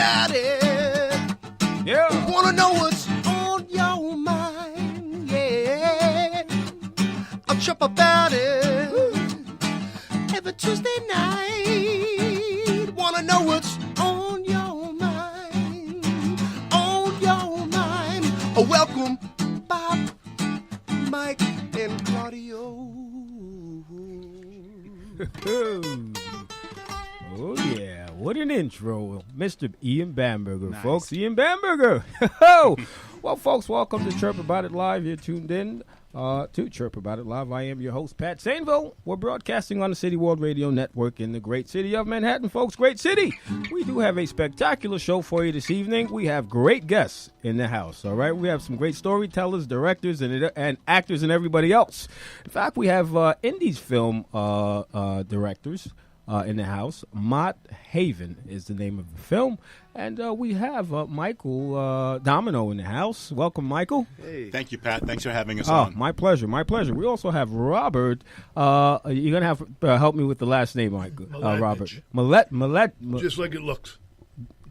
about it. Yeah. Wanna know what's on your mind, yeah. I'll chirp about it every Tuesday night. Wanna know what's on your mind, on your mind. Oh, welcome, Bob, Mike, and Claudio. Oh, yeah. What an intro. Mr. Ian Bamberger, Nice. folks. Ian Bamberger. Well, folks, welcome to Chirp About It Live. You're tuned in to Chirp About It Live. I am your host, Pat Sainville. We're broadcasting on the City World Radio Network in the great city of Manhattan, folks. Great city. We do have a spectacular show for you this evening. We have great guests in the house, all right? We have some great storytellers, directors, and actors, and everybody else. In fact, we have Indies film directors in the house. Mott Haven is the name of the film. And we have Michael Domino in the house. Welcome, Michael. Hey. Thank you, Pat. Thanks for having us Oh, on. my pleasure, my pleasure. We also have Robert. You're going to have help me with the last name, Michael. Robert. Millet. Just like it looks.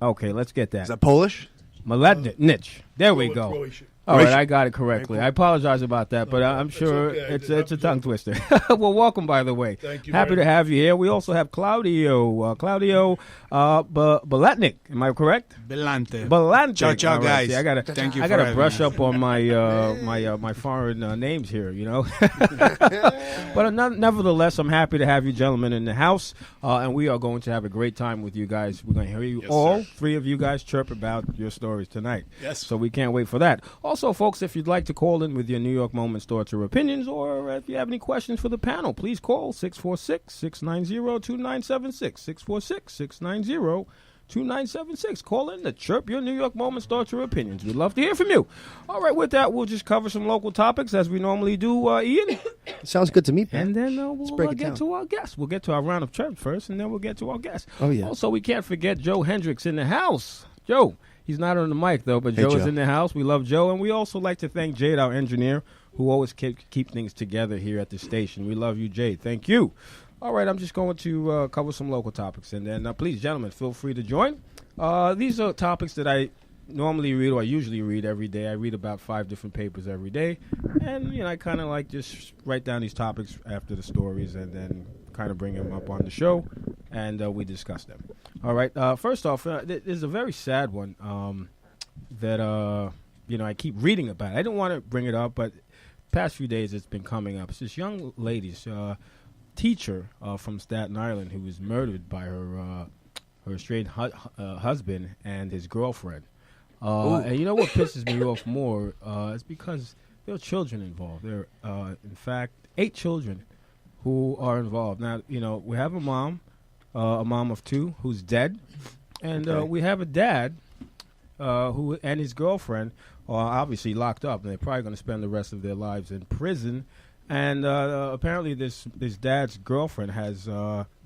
Okay, let's get that. Is that Polish? Milletnich. There we go. Croatian. All right, I got it correctly. I apologize about that, but I'm It's sure okay. it's a tongue twister. Well, welcome, by the way. Thank you Happy very to have you here. We also have Claudio. Balatnik. Am I correct? Belante. Balante. Ciao, ciao, All right, guys. see, I gotta, Thank you I for gotta having brush me. up on my my foreign names here, you know. But nevertheless, I'm happy to have you gentlemen in the house, and we are going to have a great time with you guys. We're going to hear you Yes, all sir. three of you guys chirp about your stories tonight. Yes. So we can't wait for that. Also, folks, if you'd like to call in with your New York moments, thoughts, or opinions, or if you have any questions for the panel, please call 646-690-2976. 646-690-2976. Call in to chirp your New York moments, thoughts, or opinions. We'd love to hear from you. All right, with that, we'll just cover some local topics as we normally do, Ian. Sounds good to me, Pat. And then we'll break it get down. to our guests. We'll get to our round of chirp first, and then we'll get to our guests. Oh, yeah. Also, we can't forget Joe Hendricks in the house. Joe, he's not on the mic, though, but Hey, Joe is Joe. in the house. We love Joe. And we also like to thank Jade, our engineer, who always keep things together here at the station. We love you, Jade. Thank you. All right, I'm just going to cover some local topics. And then, please, gentlemen, feel free to join. These are topics that I normally read, or I usually read every day. I read about 5 different papers every day. And, I kind of like just write down these topics after the stories and then kind of bring them up on the show, and we discuss them. All right, first off, there's a very sad one that, I keep reading about. I didn't want to bring it up, but past few days it's been coming up. It's this young lady, teacher from Staten Island, who was murdered by her estranged husband and his girlfriend. And you know what pisses me off more is because there are children involved. There are, in fact, 8 children who are involved. Now, we have a mom of 2 who's dead, and we have a dad who and his girlfriend are obviously locked up, and they're probably going to spend the rest of their lives in prison. And apparently this dad's girlfriend has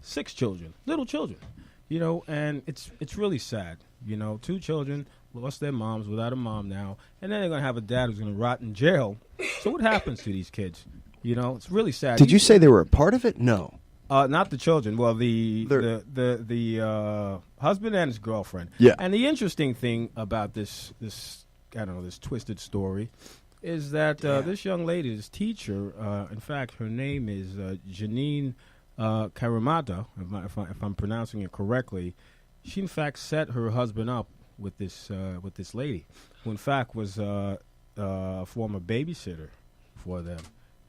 6 children, little children, and it's really sad. 2 children lost their moms, without a mom now, and then they're going to have a dad who's going to rot in jail. So what happens to these kids? It's really sad. Did you say they were a part of it? No. Not the children. Well, the husband and his girlfriend. Yeah. And the interesting thing about this I don't know, this twisted story is that this young lady, this teacher, in fact, her name is Janine Karamata, if I'm pronouncing it correctly. She in fact set her husband up with this lady, who in fact was a former babysitter for them.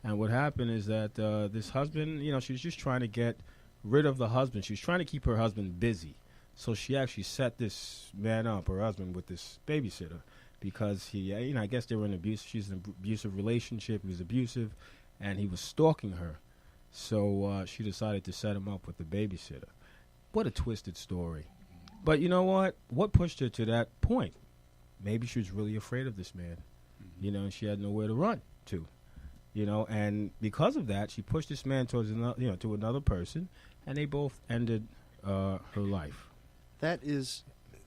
And what happened is that this husband, she was just trying to get rid of the husband. She was trying to keep her husband busy. So she actually set this man up, her husband, with this babysitter because he, I guess they were in she's in an abusive relationship. He was abusive, and he was stalking her. So she decided to set him up with the babysitter. What a twisted story. But you know what? What pushed her to that point? Maybe she was really afraid of this man, and she had nowhere to run to. And because of that, she pushed this man towards another, to another person, and they both ended her life. That is,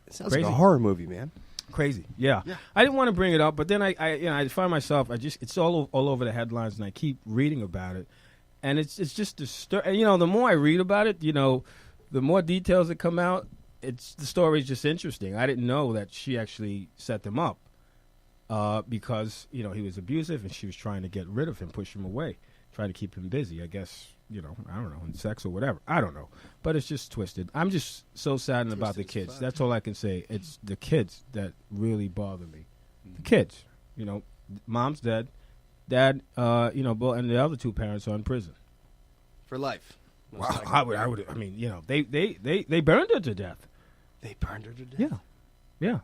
it sounds Crazy. like a horror movie, man. Crazy, yeah. I didn't want to bring it up, but then I find myself, it's all over the headlines, and I keep reading about it, and it's just disturbing. The more I read about it, the more details that come out, it's the story is just interesting. I didn't know that she actually set them up because he was abusive and she was trying to get rid of him, push him away, try to keep him busy. I guess I don't know, in sex or whatever. I don't know, but it's just twisted. I'm just so saddened about the kids. That's all I can say. It's the kids that really bother me. The kids, mom's dead, dad, and the other two parents are in prison for life. Wow, I would. I mean, they burned her to death. They burned her to death. Yeah.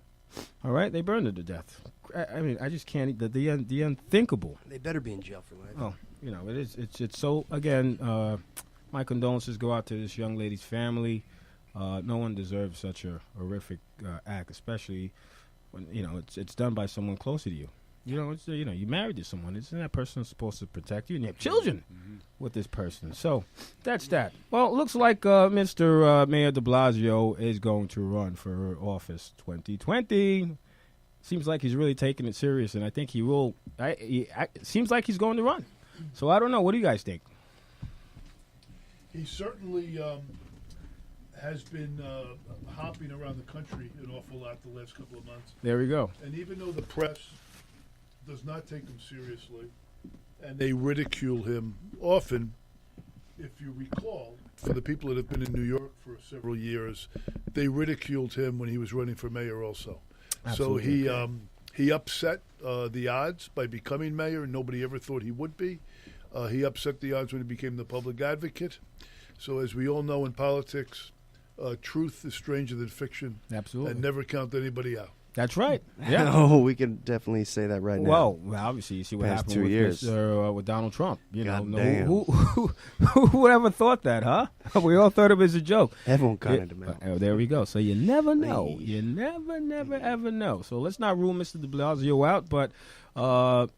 All right, they burned her to death. I mean, I just can't. The unthinkable. They better be in jail for life. Oh, it is. It's so. Again, my condolences go out to this young lady's family. No one deserves such a horrific act, especially when it's done by someone closer to you. You married to someone. Isn't that person supposed to protect you? And you have children with this person. So that's that. Well, it looks like Mr. Mayor de Blasio is going to run for office 2020. Seems like he's really taking it serious, and I think he will. It seems like he's going to run. So I don't know. What do you guys think? He certainly has been hopping around the country an awful lot the last couple of months. There we go. And even though the press does not take him seriously, and they ridicule him often, if you recall, for the people that have been in New York for several years, they ridiculed him when he was running for mayor also. Absolutely. So he upset the odds by becoming mayor, and nobody ever thought he would be. He upset the odds when he became the public advocate. So as we all know in politics, truth is stranger than fiction. Absolutely. And never count anybody out. That's right. Yeah. Oh, we can definitely say that right now. Well, obviously, you see what Past happened 2 with years. with Donald Trump. Damn. Who would ever thought that, huh? We all thought it was a joke. Everyone kind of There we go. So you never know. You never, ever know. So let's not rule Mr. de Blasio out, but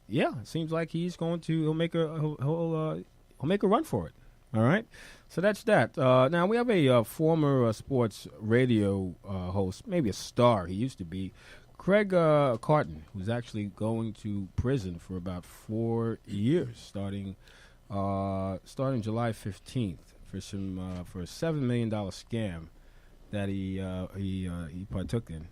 it seems like he'll make a run for it. All right. So that's that. Now we have a former sports radio host, maybe a star. He used to be Craig Carton, who's actually going to prison for about 4 years, starting July 15th for a $7 million scam that he partook in,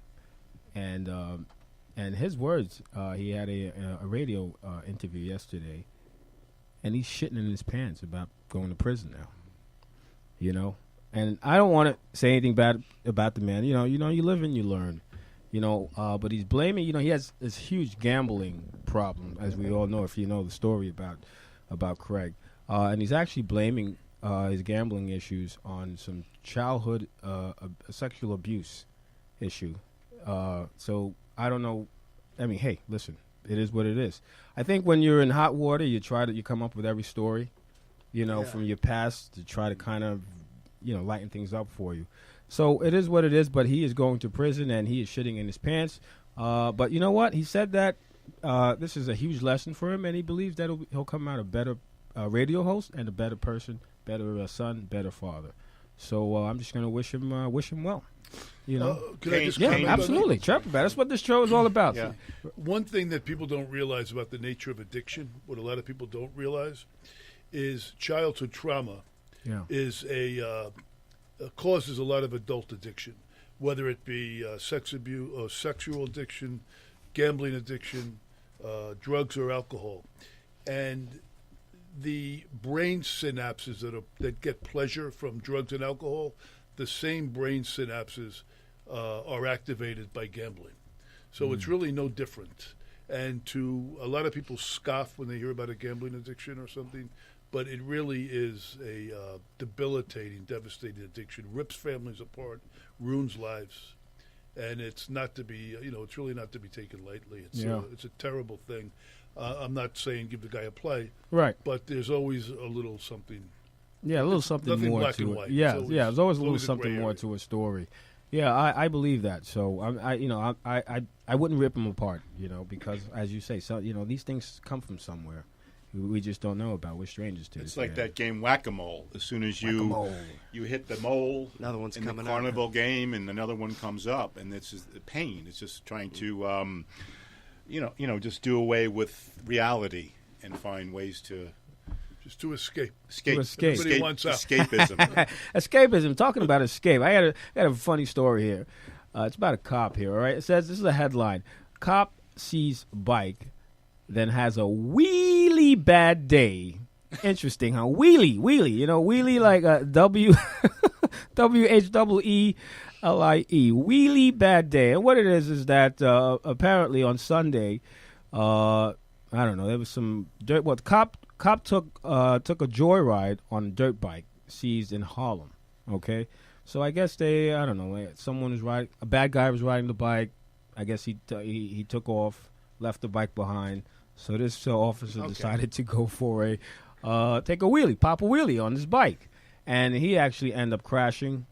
and his words. He had a radio interview yesterday, and he's shitting in his pants about going to prison now. And I don't want to say anything bad about the man. You live and you learn. But he's blaming. He has this huge gambling problem, as we all know, if you know the story about Craig. And he's actually blaming his gambling issues on some childhood sexual abuse issue. So I don't know. I mean, hey, listen, it is what it is. I think when you're in hot water, you come up with every story. From your past to try to kind of, lighten things up for you. So it is what it is, but he is going to prison and he is shitting in his pants. But you know what? He said that this is a huge lesson for him, and he believes that he'll come out a better radio host and a better person, better son, better father. So I'm just going to wish him well. Can I just yeah, comment on absolutely. Chirp, that's what this show is all about. Yeah. One thing that people don't realize about the nature of addiction, what a lot of people don't realize, is childhood trauma is causes a lot of adult addiction, whether it be sex abuse or sexual addiction, gambling addiction, drugs or alcohol. And the brain synapses that get pleasure from drugs and alcohol, the same brain synapses are activated by gambling. So it's really no different. And to a lot of people scoff when they hear about a gambling addiction or something, but it really is a debilitating, devastating addiction. Rips families apart, ruins lives, and it's not to be, it's really not to be taken lightly. It's a terrible thing. I'm not saying give the guy a play, right? But there's always a little something. Yeah, a little something more to it. Yeah, there's always a little something more to a story. Yeah, I believe that. So I wouldn't rip them apart, because as you say, so these things come from somewhere. We just don't know about. We're strangers to it. It's like that game Whack-A-Mole. As soon as you hit the mole another one's in coming the carnival game, and another one comes up, and it's just the pain. It's just trying to, just do away with reality and find ways to Just to escape. To escape. Everybody wants out. Escapism. Escapism. Talking about escape, I had a funny story here. It's about a cop here, all right? It says, this is a headline. Cop sees bike, then has a wheelie bad day. Interesting, huh? Wheelie. You know, wheelie like W-H-E-E-L-I-E. Wheelie bad day. And what it is that apparently on Sunday, I don't know, there was some dirt. Well, the cop took a joyride on a dirt bike seized in Harlem, okay? So I guess I don't know, someone was riding, a bad guy was riding the bike. I guess he took off, left the bike behind. So this officer decided to go for take a wheelie, pop a wheelie on his bike. And he actually ended up crashing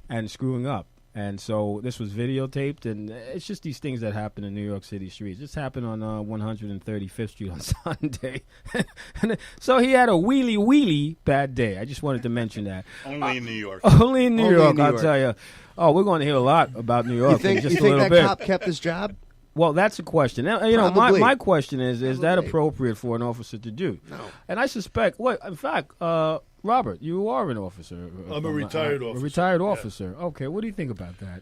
and screwing up. And so this was videotaped, and it's just these things that happen in New York City streets. This happened on 135th Street on Sunday. So he had a wheelie bad day. I just wanted to mention that. Only in New York. Only in New York, I'll tell you. Oh, we're going to hear a lot about New York You think, in just you a think little that bit. cop kept his job? Well, that's a question. Now, you know, my question is that Probably. appropriate for an officer to do? No. And I suspect, in fact, Robert, you are an officer. I'm a retired officer. A retired Yeah. officer. Okay, what do you think about that?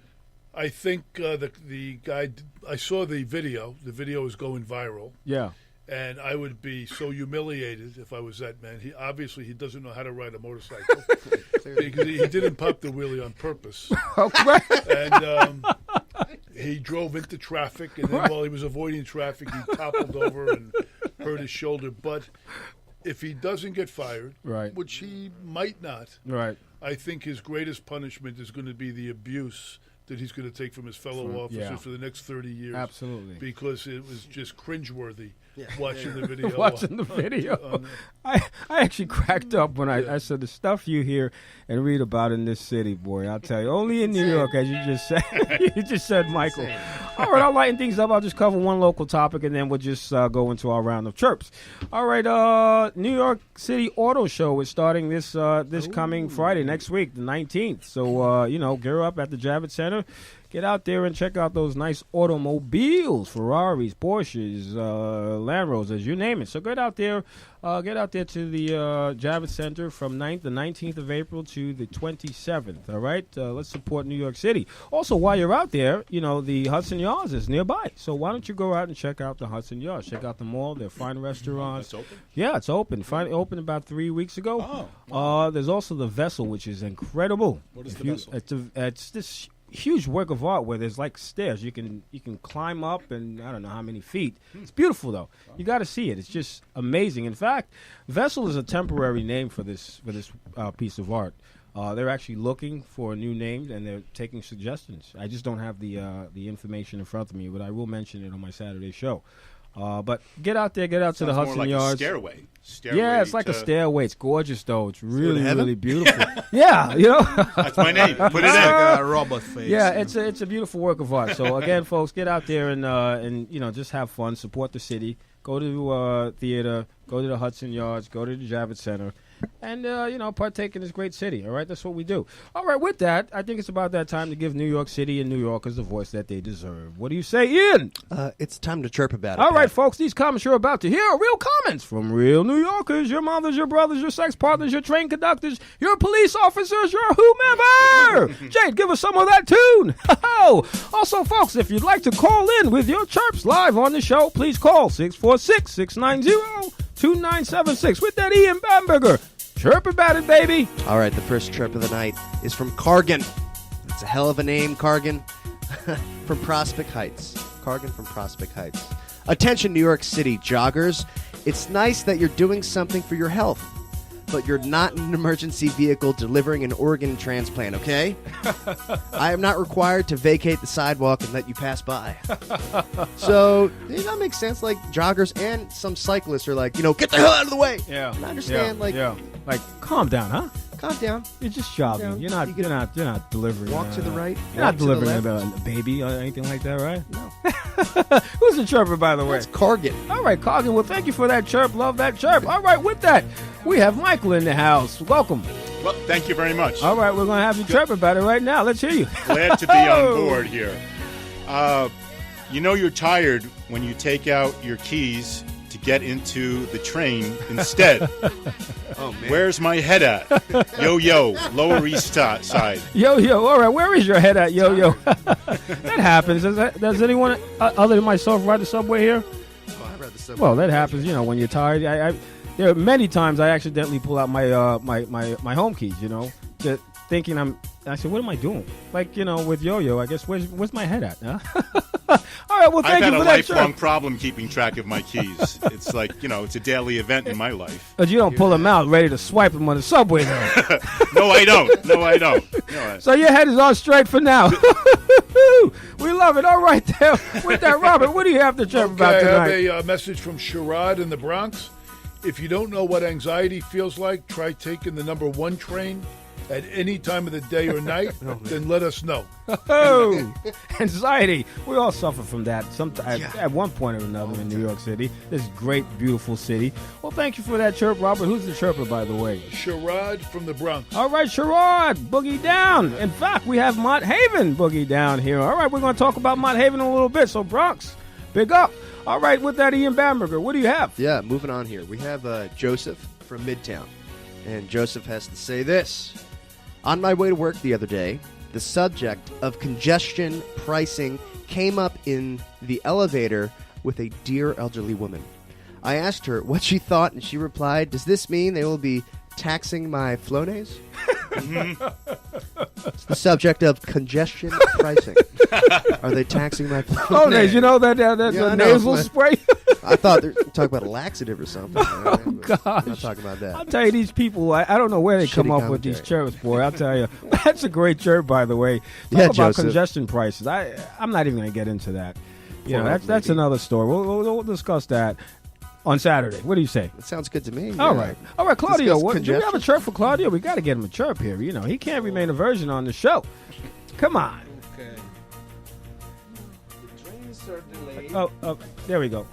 I think the guy. I saw the video. The video is going viral. Yeah. And I would be so humiliated if I was that man. He doesn't know how to ride a motorcycle because he didn't pop the wheelie on purpose. Okay. And he drove into traffic, and then while he was avoiding traffic, he toppled over and hurt his shoulder. But if he doesn't get fired, Right. which he might not, Right. I think his greatest punishment is going to be the abuse that he's going to take from his fellow officers for the next 30 years. Absolutely. Because it was just cringeworthy watching the video. Watching the video. I actually cracked up when I said the stuff you hear and read about in this city, boy. I'll tell you. Only in New York, as you just said. You just said, Michael. All right, I'll lighten things up. I'll just cover one local topic, and then we'll just go into our round of chirps. All right, New York City Auto Show is starting this coming Friday, next week, the 19th. So, gear up at the Javits Center. Get out there and check out those nice automobiles, Ferraris, Porsches, Land Rovers, you name it. So get out there to the Javits Center from the 19th of April to the 27th, all right? Let's support New York City. Also, while you're out there, the Hudson Yards is nearby. So why don't you go out and check out the Hudson Yards? Check out the mall, their fine restaurants. It's open? Yeah, it's open. Finally opened about 3 weeks ago. Oh, wow. There's also the Vessel, which is incredible. What is the Vessel? It's this huge work of art where there's like stairs you can climb up, and I don't know how many feet. It's beautiful though. You got to see it. It's just amazing. In fact, Vessel is a temporary name for this piece of art. They're actually looking for a new name, and they're taking suggestions. I just don't have the information in front of me, but I will mention it on my Saturday show. But get out there, to the Hudson more like Yards. A stairway. Yeah, it's like a stairway. It's gorgeous, though. It's really, really beautiful. Yeah, That's my name. Put it in. Like a robot face. Yeah, it's a beautiful work of art. So again, folks, get out there and just have fun, support the city, go to theater, go to the Hudson Yards, go to the Javits Center, and partake in this great city. All right, that's what we do. All right, with that, I think it's about that time to give New York City and New Yorkers the voice that they deserve. What do you say, Ian? It's time to chirp about it. All right, Pat. folks, these comments you're about to hear are real comments from real New Yorkers, your mothers, your brothers, your sex partners, your train conductors, your police officers, your whomever. Jade, give us some of that tune. Also, folks, if you'd like to call in with your chirps live on the show, please call 646-690-2976 with that Ian Bamberger. Chirp about it, baby. All right, the first chirp of the night is from Cargan. It's a hell of a name, Cargan. From Prospect Heights. Cargan from Prospect Heights. Attention, New York City joggers. It's nice that you're doing something for your health, but you're not in an emergency vehicle delivering an organ transplant, okay? I am not required to vacate the sidewalk and let you pass by. So, that makes sense. Like, joggers and some cyclists are like, get the hell out of the way. Yeah. And I understand, like, calm down, huh? calm down. You're just jogging. Yeah, You're not delivering. Walk to the right. You're not walk to the delivering left. a baby or anything like that, right? No. Who's the chirper, by the way? That's Cargan. All right, Cargan. Well, thank you for that chirp. Love that chirp. All right, with that, we have Michael in the house. Welcome. Well, thank you very much. All right, we're going to have you chirp about it right now. Let's hear you. Glad to be on board here. You know you're tired when you take out your keys to get into the train instead. Oh man. Where's my head at? Yo, Lower East Side. Yo. All right, where is your head at, yo? That happens. Does anyone other than myself ride the subway here? Oh, I read the subway. Well, that happens. When you're tired. There are many times I accidentally pull out my home keys. Thinking I said, what am I doing? Like, with Yo-Yo, I guess, where's my head at? Huh? All right, well, thank you for that. I've had a lifelong problem keeping track of my keys. It's like, it's a daily event in my life. But you don't pull them out ready to swipe them on the subway, though. No, I don't. No, So your head is all straight for now. We love it. All right, there. With that, Robert, what do you have to chirp about tonight? I have a message from Sherrod in the Bronx. If you don't know what anxiety feels like, try taking the number 1 train at any time of the day or night, then let us know. Oh, anxiety. We all suffer from that at one point or another in New York City. This great, beautiful city. Well, thank you for that chirp, Robert. Who's the chirper, by the way? Sherrod from the Bronx. All right, Sherrod, boogie down. In fact, we have Mott Haven boogie down here. All right, we're going to talk about Mott Haven in a little bit. So, Bronx, big up. All right, with that, Ian Bamberger, what do you have? Yeah, moving on here. We have Joseph from Midtown. And Joseph has to say this. On my way to work the other day, the subject of congestion pricing came up in the elevator with a dear elderly woman. I asked her what she thought, and she replied, "Does this mean they will be taxing my Flonase?" It's the subject of congestion pricing. Are they taxing my Flonase? That's a nasal spray. I thought they were talking about a laxative or something. Oh, gosh. I'm not talking about that. I'll tell you, these people, I don't know where they come up with these chirps, boy. I'll tell you. That's a great chirp, by the way. Talk about Joseph. congestion prices. I'm not even going to get into that. That's another story. We'll discuss that on Saturday. What do you say? It sounds good to me. All right, Claudio. Discuss Do we have a chirp for Claudio? We got to get him a chirp here. He can't remain a virgin on the show. Come on. Okay. The trains are delayed. Oh, there we go.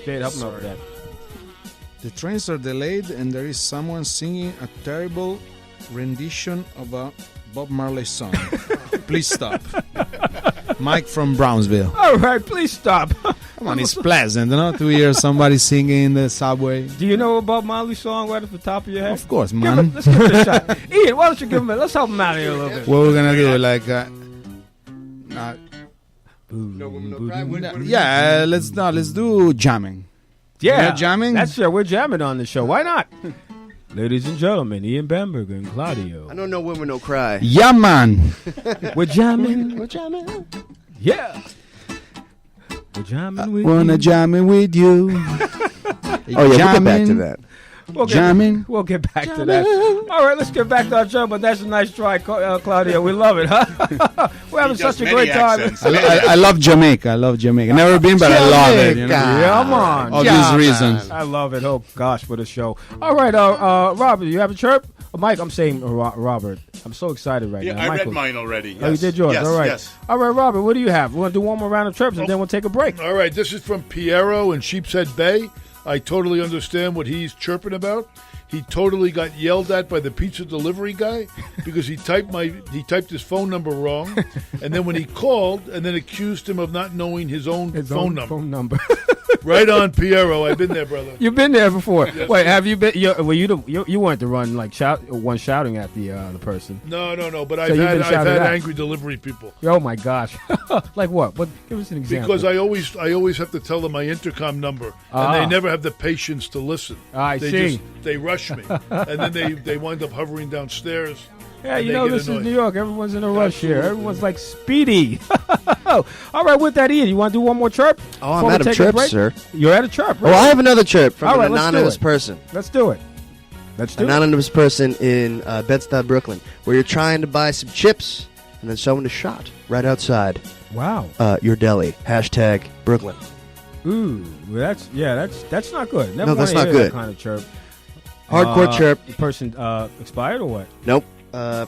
Jade, help me out with that. The trains are delayed, and there is someone singing a terrible rendition of a Bob Marley song. Please stop. Mike from Brownsville. All right, please stop. Come on, it's pleasant, to hear somebody singing in the subway. Do you know a Bob Marley song right at the top of your head? Of course, man. Let's give it a shot. Ian, why don't you give him let's help him out here a little bit. What we're gonna do, like, let's do jamming. Yeah, We're jamming. We're jamming on the show. Why not? Ladies and gentlemen, Ian Bamberger and Claudio. I don't know women no cry. Yeah, man. We're jamming. We're jamming. Yeah. We're jamming with Wanna you. jamming with you. Oh yeah, we'll get back to that. We'll get back to that. All right, let's get back to our show, but that's a nice try, Claudio. We love it, huh? We're having such a great time. I love Jamaica. Never been, but I love it. Come on. Obvious reasons. I love it. Oh, gosh, for the show. All right, Robert, you have a chirp? Mike, I'm saying Robert. I'm so excited right now. Yeah, I read mine already. Yes. Oh, you did yours? Yes, all right. Yes. All right, Robert, what do you have? We're going to do one more round of chirps, and then we'll take a break. All right, this is from Piero in Sheepshead Bay. I totally understand what he's chirping about. He totally got yelled at by the pizza delivery guy because he typed his phone number wrong, and then when he called, and then accused him of not knowing his own phone number. Right on, Piero. I've been there, brother. You've been there before. Yes, wait, sir. have you been? You weren't the one like shouting at the person. No. But So I've had at. angry delivery people. Oh my gosh! Like what? What? Give us an example. Because I always have to tell them my intercom number, and they never have the patience to listen. I see. They rush me, and then they wind up hovering downstairs. Yeah, and you they know get this annoyed. is New York. Everyone's in a rush here. Absolutely. Everyone's like speedy. All right, with that, Ian, you want to do one more chirp? Oh, I'm before we out of take a chirps, break? sir. You're at a chirp. Oh, I have another chirp from All right, an let's do anonymous it. person. Let's do it. Let's do An it. anonymous person in Bed-Stuy, Brooklyn, where you're trying to buy some chips, and then someone is shot right outside Wow. your deli. Hashtag Brooklyn. Ooh, well, that's not good. Never No, that's wanna not hear good. That kind of chirp. Hardcore chirp. The person expired or what? Nope.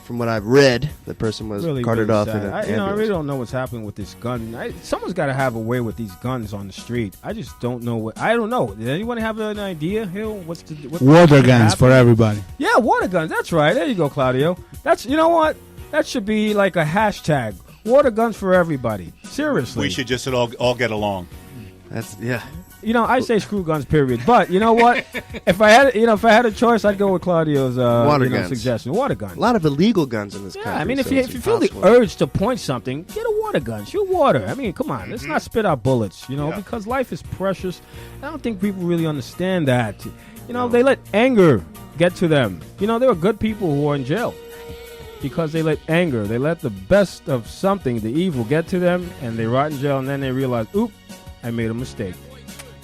From what I've read, the person was Really, carted really off in sad. an I ambulance. really don't know what's happening with this gun. Someone's got to have a way with these guns on the street. I just don't know what. I don't know. Did anyone have an idea, Hill? What's Water guns for everybody. Yeah, water guns. That's right. There you go, Claudio. You know what? That should be like a hashtag. Water guns for everybody. Seriously. We should just all get along. That's yeah. I say screw guns, period. But you know what? if I had a choice, I'd go with Claudio's suggestion. Water guns. A lot of illegal guns in this country. I mean, if so you it's feel the impossible. urge to point something, get a water gun. Shoot water. I mean, come on. Let's not spit out bullets, because life is precious. I don't think people really understand that. They let anger get to them. There are good people who are in jail because they let anger, they let the best of something, the evil, get to them, and they rot in jail, and then they realize, oop, I made a mistake.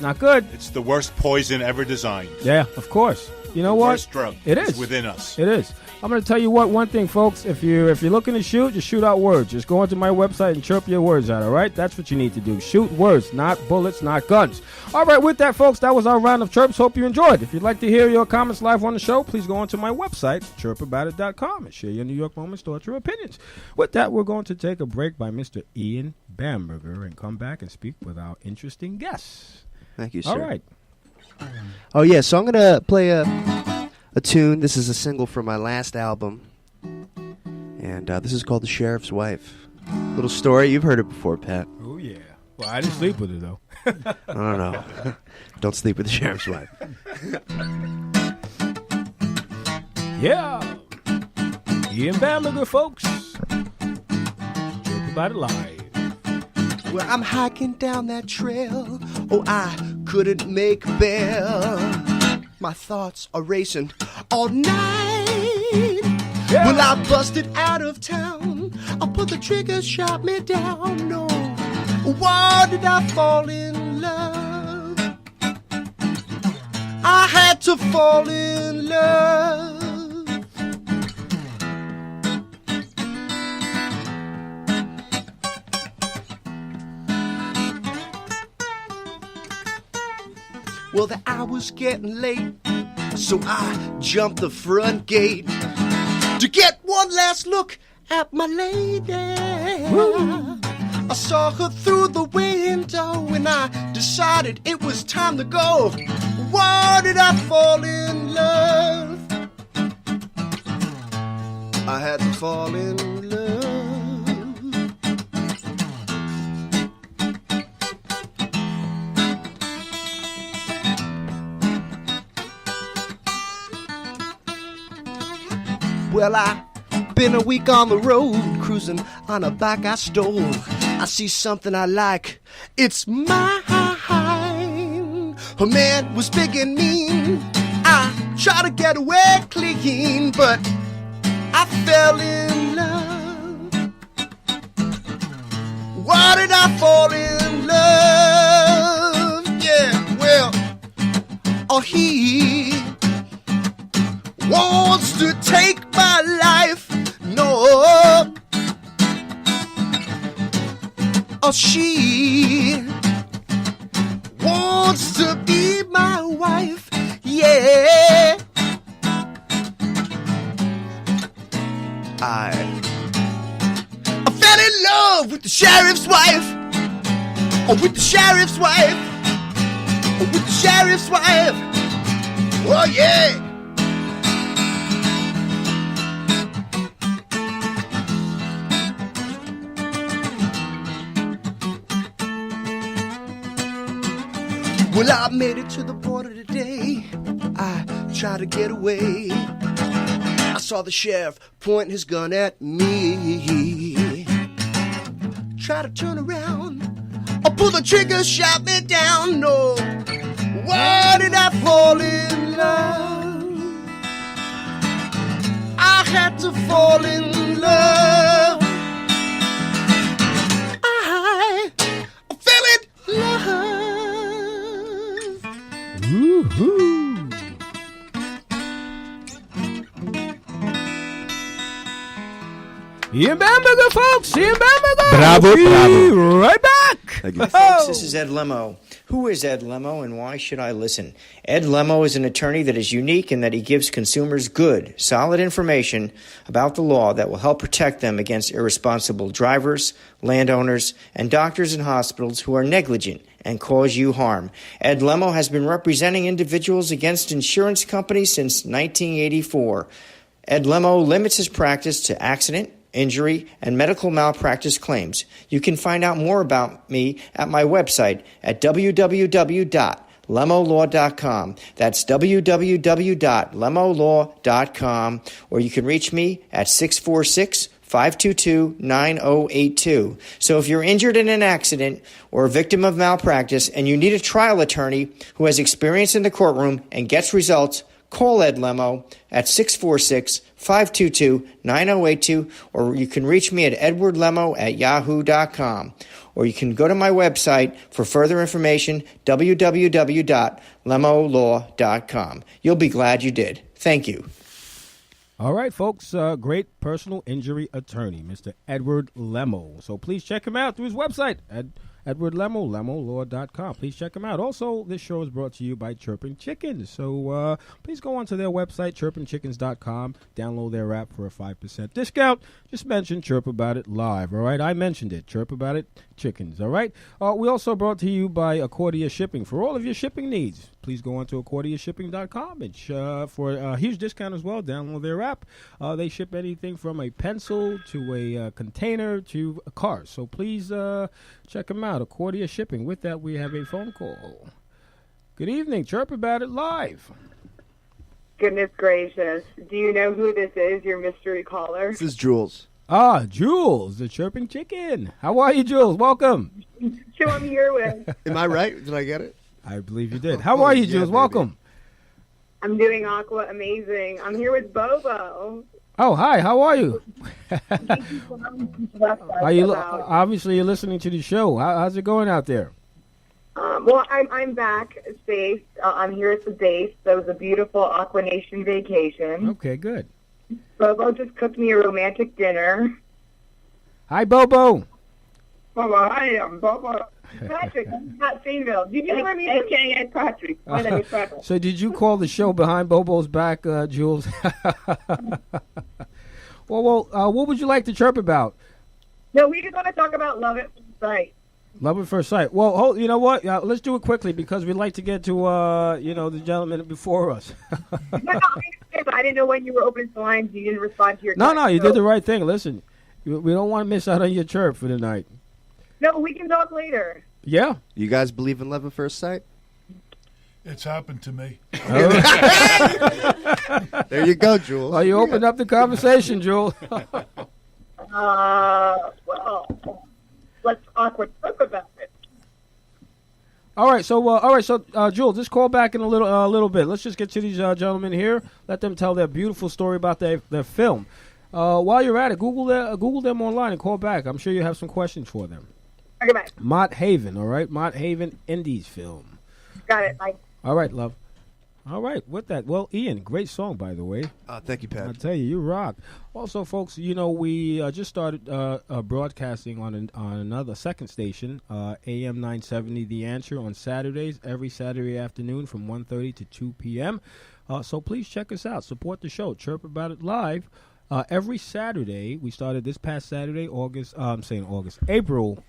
Not good. It's the worst poison ever designed. Yeah, of course. You know what? Worst drug. It is within us. It is. I'm going to tell you one thing, folks. If you're looking to shoot, just shoot out words. Just go onto my website and chirp your words out, all right? That's what you need to do. Shoot words, not bullets, not guns. All right, with that, folks, that was our round of chirps. Hope you enjoyed. If you'd like to hear your comments live on the show, please go onto my website, chirpaboutit.com, and share your New York moments, thoughts, or opinions. With that, we're going to take a break by Mr. Ian Bamberger and come back and speak with our interesting guests. Thank you, sir. All right. Oh, yeah, so I'm going to play a tune. This is a single from my last album. And this is called The Sheriff's Wife. Little story. You've heard it before, Pat. Oh, yeah. Well, I didn't sleep with her, though. I don't know. Don't sleep with the sheriff's wife. Yeah. Ian Bamberger, folks. Talk about it live. Well, I'm hiking down that trail. Oh, I couldn't make bail. My thoughts are racing all night. Yeah. Well, I busted out of town. I put the trigger, shot me down. No, why did I fall in love? I had to fall in love. Well, the hour's getting late, so I jumped the front gate to get one last look at my lady. Woo. I saw her through the window and I decided it was time to go. Why did I fall in love? I had to fall in love. Well, I've been a week on the road, cruising on a bike I stole. I see something I like, it's mine. Her man was big and mean. I tried to get away clean, but I fell in love. Why did I fall in love? Yeah, well, he wants to take my life. No, she wants to be my wife. Yeah, I fell in love with the sheriff's wife. Oh, with the sheriff's wife. Oh, with the sheriff's wife. Oh, yeah. Well, I made it to the border today. I tried to get away. I saw the sheriff point his gun at me. Try to turn around. I pull the trigger, shot me down. No, why did I fall in love? I had to fall in love. I fell in love. Woo-hoo. Ian Bamberger, folks. Ian Bamberger. Bravo, We'll be bravo. right back. Folks, this is Ed Lemmo. Who is Ed Lemmo and why should I listen? Ed Lemmo is an attorney that is unique in that he gives consumers good, solid information about the law that will help protect them against irresponsible drivers, landowners, and doctors and hospitals who are negligent and cause you harm. Ed Lemmo has been representing individuals against insurance companies since 1984. Ed Lemmo limits his practice to accident, injury, and medical malpractice claims. You can find out more about me at my website at www.lemolaw.com. That's www.lemolaw.com, or you can reach me at 646-522-9082. So if you're injured in an accident or a victim of malpractice and you need a trial attorney who has experience in the courtroom and gets results, call Ed Lemo at 646-522-9082, or you can reach me at edwardlemo@yahoo.com. Or you can go to my website for further information, www.lemolaw.com. You'll be glad you did. Thank you. All right, folks, great personal injury attorney, Mr. Edward Lemo. So please check him out through his website at Edward Lemo, lemolaw.com. Please check him out. Also, this show is brought to you by Chirping Chickens. So please go onto their website, chirpingchickens.com. Download their app for a 5% discount. Just mention Chirp About It Live, all right? I mentioned it. Chirp About It Chickens, all right? We also brought to you by Accordia Shipping. For all of your shipping needs, please go on to accordiashipping.com. And for a huge discount as well, download their app. They ship anything from a pencil to a container to a car. So please check them out. Accordia Shipping. With that, we have a phone call. Good evening. Chirp About It Live. Goodness gracious. Do you know who this is, your mystery caller? This is Jules. Jules, the Chirping Chicken. How are you, Jules? Welcome. Who I'm here with. Am I right? Did I get it? I believe you did. How are you, Jules? baby. Welcome. I'm doing Aqua amazing. I'm here with Bobo. Oh, hi. How are you? Are you About- obviously you're listening to the show. How's it going out there? Well, I'm back safe. I'm here at the base. That was a beautiful Aqua Nation vacation. Okay, good. Bobo just cooked me a romantic dinner. Hi, Bobo. Bobo, hi, I'm Bobo. Patrick, I'm not female. Did you hear me? AKA Patrick. My name is Patrick. So did you call the show Behind Bobo's Back, Jules? Well, what would you like to chirp about? No, we just want to talk about Love at First Sight. Love at first sight. Well, you know what? Let's do it quickly because we'd like to get to, the gentleman before us. No, I didn't know when you were opening the lines. You didn't respond to your text, No, you so- did the right thing. Listen, we don't want to miss out on your chirp for the night. No, we can talk later. Yeah. You guys believe in love at first sight? It's happened to me. There you go, Jules. Well, you opened up the conversation, Jules. Well, let's awkward talk about it. All right, so Jules, just call back in a little bit. Let's just get to these gentlemen here. Let them tell their beautiful story about their film. While you're at it, Google them online and call back. I'm sure you have some questions for them. Okay, bye. Mott Haven, all right? Mott Haven Indies film. Got it. Bye. All right, love. All right, with that, well, Ian, great song, by the way. Thank you, Pat. I tell you, you rock. Also, folks, we just started broadcasting on another second station, AM 970 The Answer, on Saturdays, every Saturday afternoon from 1:30 to 2 p.m. So please check us out. Support the show. Chirp About It Live. Every Saturday, we started this past Saturday, April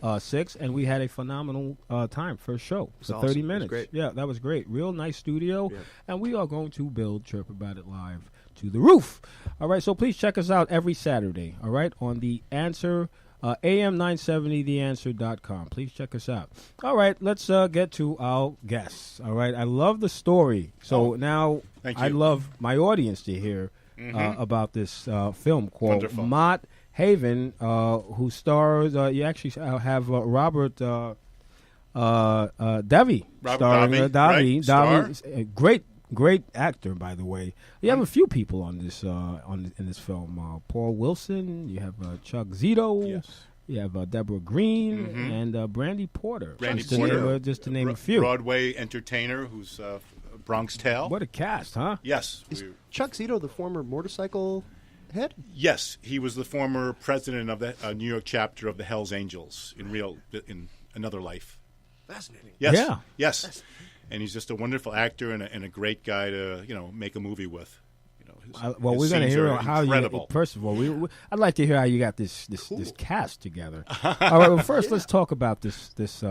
6th, and we had a phenomenal time for a show for awesome. 30 It was minutes. great. Yeah, that was great. Real nice studio, and we are going to build Chirp About It Live to the roof. All right, so please check us out every Saturday, all right, on The Answer, AM970theanswer.com. Please check us out. All right, let's get to our guests, all right? I love the story, so now thank I'd you. love my audience to hear about this film called Wonderful. Mott Haven, who stars. You actually have Robert Davi starring. Davi, right, star. Great actor, by the way. You have a few people on this in this film. Paul Wilson. You have Chuck Zito. Yes. You have Deborah Green and Brandy Porter. Brandy just Porter. To name a few. Broadway entertainer who's Bronx Tale. What a cast, huh? Yes. Is Chuck Zito the former motorcycle head? Yes, he was the former president of the New York chapter of the Hells Angels in another life. Fascinating. Yes. Yeah. Yes. And he's just a wonderful actor and a great guy to make a movie with. His We're going to scenes hear are how incredible. you. First of all, I'd like to hear how you got this cast together. All right. Well, first let's talk about this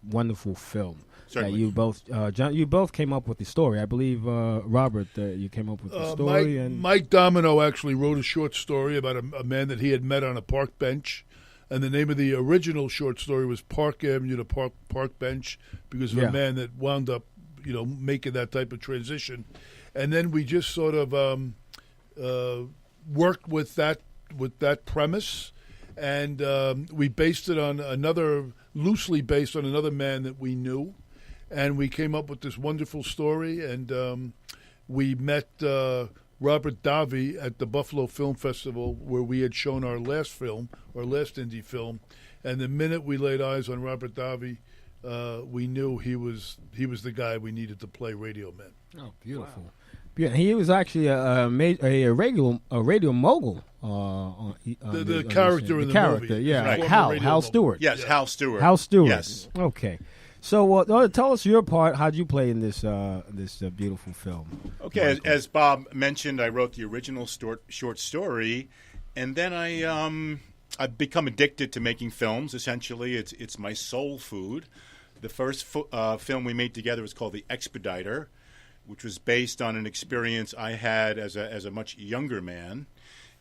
wonderful film. Certainly. You both, John, you both came up with the story. I believe, Robert, you came up with the story. Mike Domino actually wrote a short story about a man that he had met on a park bench. And the name of the original short story was Park Avenue to Park Bench, because of a man that wound up, making that type of transition. And then we just sort of worked with that premise, and we based it on loosely based on another man that we knew, and we came up with this wonderful story. And we met Robert Davi at the Buffalo Film Festival, where we had shown our last indie film, and the minute we laid eyes on Robert Davi, we knew he was the guy we needed to play Radio Man. Oh, beautiful! Wow. Yeah, he was actually a radio mogul. The character in the movie, yeah, right. Hal Stewart. Yes, yeah. Hal Stewart. Hal Stewart. Yes. Okay. So tell us your part. How'd you play in this beautiful film? Okay, as Bob mentioned, I wrote the original short story, and then I've become addicted to making films. Essentially, it's my soul food. The first film we made together was called The Expediter, which was based on an experience I had as a much younger man.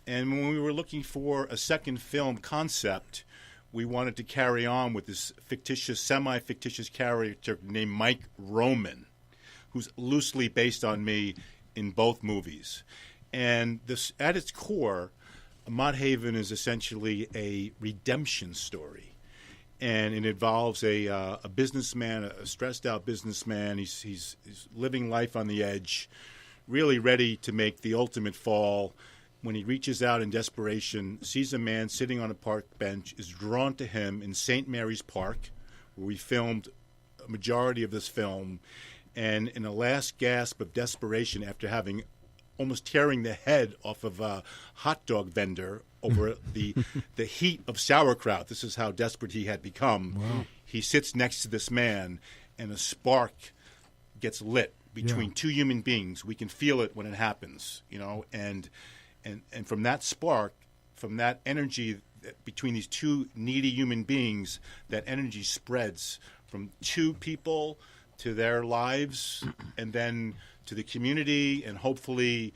And when we were looking for a second film concept, we wanted to carry on with this semi-fictitious character named Mike Roman, who's loosely based on me in both movies. And this, at its core, Mott Haven is essentially a redemption story. And it involves a businessman, a stressed-out businessman. He's living life on the edge, really ready to make the ultimate fall. When he reaches out in desperation, sees a man sitting on a park bench, is drawn to him in St. Mary's Park, where we filmed a majority of this film. And in a last gasp of desperation, after having almost tearing the head off of a hot dog vendor over the heat of sauerkraut, this is how desperate he had become. Wow. He sits next to this man, and a spark gets lit between two human beings. We can feel it when it happens, And from that spark, from that energy between these two needy human beings, that energy spreads from two people to their lives, and then to the community, and hopefully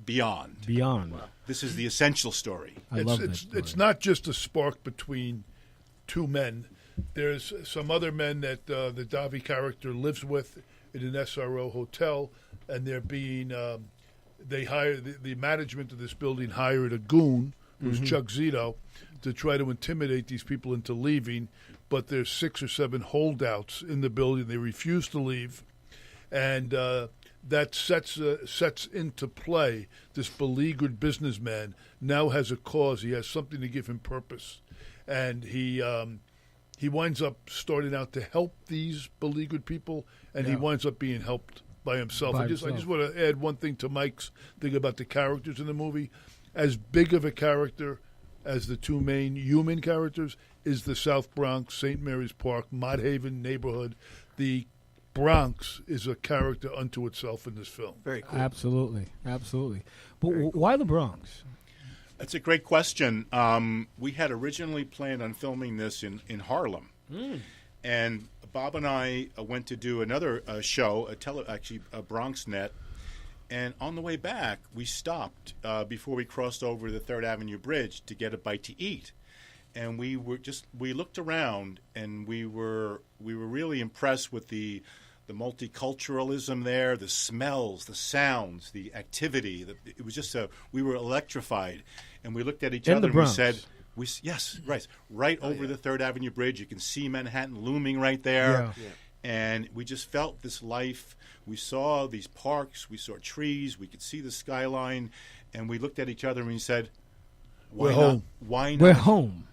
beyond. Wow. This is the essential story. I love that story. It's not just a spark between two men. There's some other men that the Davi character lives with in an SRO hotel, and they're being... They hired the management of this building hired a goon, who's Chuck Zito, to try to intimidate these people into leaving. But there's 6 or 7 holdouts in the building. They refuse to leave, and that sets into play this beleaguered businessman now has a cause. He has something to give him purpose, and he winds up starting out to help these beleaguered people, and he winds up being helped by himself. I just want to add one thing to Mike's thing about the characters in the movie. As big of a character as the two main human characters is the South Bronx, St. Mary's Park, Mott Haven neighborhood. The Bronx is a character unto itself in this film. Very cool. Absolutely. But why the Bronx? That's a great question. We had originally planned on filming this in Harlem. And Bob and I went to do another show, a Bronx Net, and on the way back, we stopped before we crossed over the 3rd Avenue Bridge to get a bite to eat, and we looked around, and we were really impressed with the multiculturalism there, the smells, the sounds, the activity. It was just we were electrified, and we looked at each other and we said. Yes, right over the 3rd Avenue Bridge. You can see Manhattan looming right there. Yeah. And we just felt this life. We saw these parks. We saw trees. We could see the skyline. And we looked at each other and we said, We're home. Why not? We're home.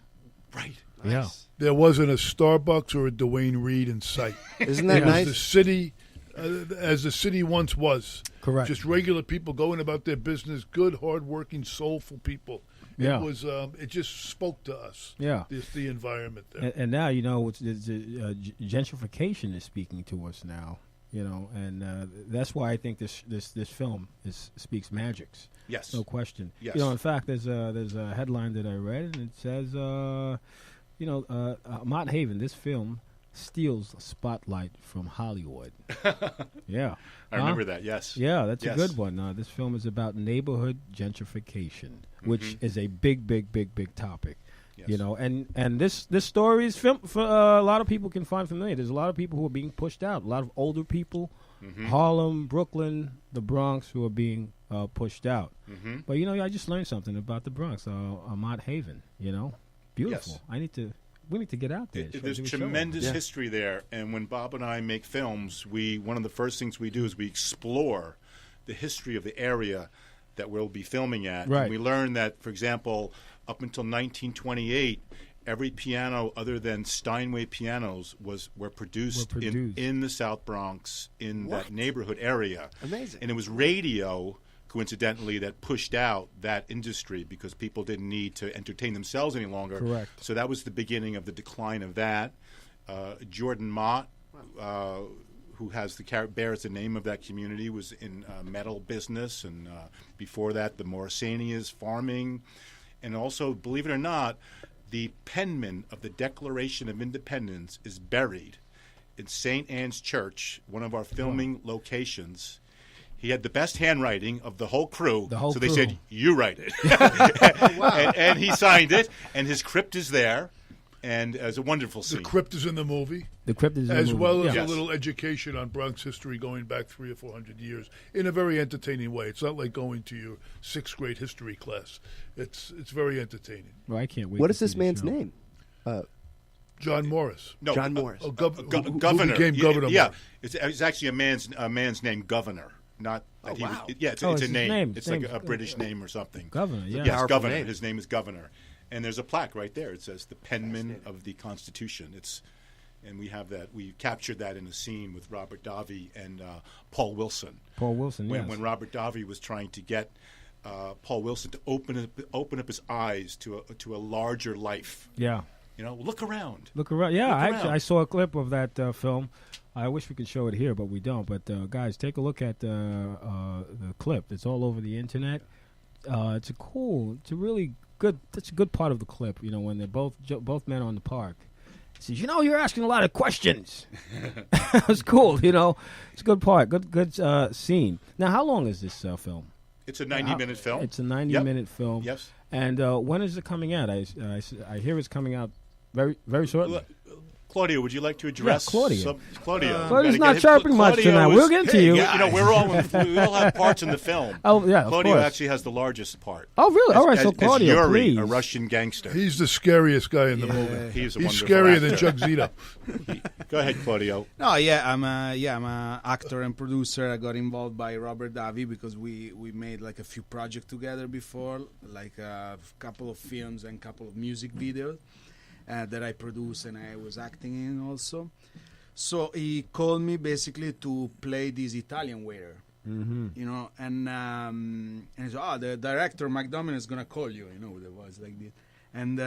Right. Nice. Yeah. There wasn't a Starbucks or a Dwayne Reed in sight. Isn't that nice? The city, as the city once was. Correct. Just regular people going about their business, good, hardworking, soulful people. Yeah. It was. It just spoke to us. Yeah. The environment there. And now gentrification is speaking to us now. And that's why I think this film speaks magics. Yes. No question. Yes. In fact, there's a headline that I read, and it says, Mott Haven, this film steals the spotlight from Hollywood. Yeah. I remember that, yes. Yeah, that's Yes. a good one. This film is about neighborhood gentrification, which is a big topic. Yes. You know, and this story is for a lot of people can find familiar. There's a lot of people who are being pushed out. A lot of older people, Harlem, Brooklyn, the Bronx, who are being pushed out. But you know, I just learned something about the Bronx. Mott Haven. You know, beautiful. Yes. We need to get out there. There's tremendous history there, and when Bob and I make films, one of the first things we do is we explore the history of the area that we'll be filming at. Right. And we learn that, for example, up until 1928, every piano other than Steinway pianos were produced in the South Bronx in that neighborhood area. Amazing. And it was radio, coincidentally, that pushed out that industry because people didn't need to entertain themselves any longer. Correct. So that was the beginning of the decline of that. Jordan Mott, who bears the name of that community, was in metal business, and before that, the Morrisanias farming, and also, believe it or not, the penman of the Declaration of Independence is buried in St. Anne's Church, one of our filming locations. He had the best handwriting of the whole crew, so they said, "You write it," and he signed it. And his crypt is there, and it's a wonderful scene. The crypt is in the movie. The crypt is in as the movie. well as Yes. a little education on Bronx history going back 300 or 400 years in a very entertaining way. It's not like going to your 6th grade history class. It's very entertaining. Well, I can't wait. What to is this see the man's show. name? John Morris. No, John Morris. Governor. Who became Governor Yeah, Morris. it's actually a man's name, Governor. Not that he wow. was, yeah, it's Oh, a it's his name. name. It's Same- like a British name or something. Governor, yeah. Yes, Powerful Governor. name. His name is Governor, and there's a plaque right there. It says the penman of the Constitution. And we have that. We captured that in a scene with Robert Davi and Paul Wilson. Paul Wilson, yes. When Robert Davi was trying to get Paul Wilson to open up his eyes to a larger life. Yeah. You know, look around. Look around. Yeah, Look actually, around. I saw a clip of that film. I wish we could show it here, but we don't. But guys, take a look at the clip. It's all over the internet. It's a really good. That's a good part of the clip. You know, when they're both men on the park. He says, "You know, you're asking a lot of questions." It was cool. You know, it's a good part. Good scene. Now, how long is this film? It's a 90-minute film. It's a 90-minute film. Yes. And when is it coming out? I hear it's coming out very very shortly. Claudio, would you like to address Claudio. Claudio? Claudio's We gotta not get his- chirping much Claudio tonight. is- We'll get to you. You know, we all have parts in the film. Oh, yeah, of Claudio course. actually has the largest part. Oh, really? All right, so as Claudio, Yuri, please. a Russian gangster. He's the scariest guy in the movie. He's a He's wonderful scarier actor. than Chuck Zito. Go ahead, Claudio. No, yeah, I'm a actor and producer. I got involved by Robert Davi because we made like a few projects together before, like a couple of films and couple of music videos that I produced and I was acting in also. So he called me basically to play this Italian waiter. You know, and he said, "Oh, the director Mike Domino is gonna call you." You know, with a voice like this. And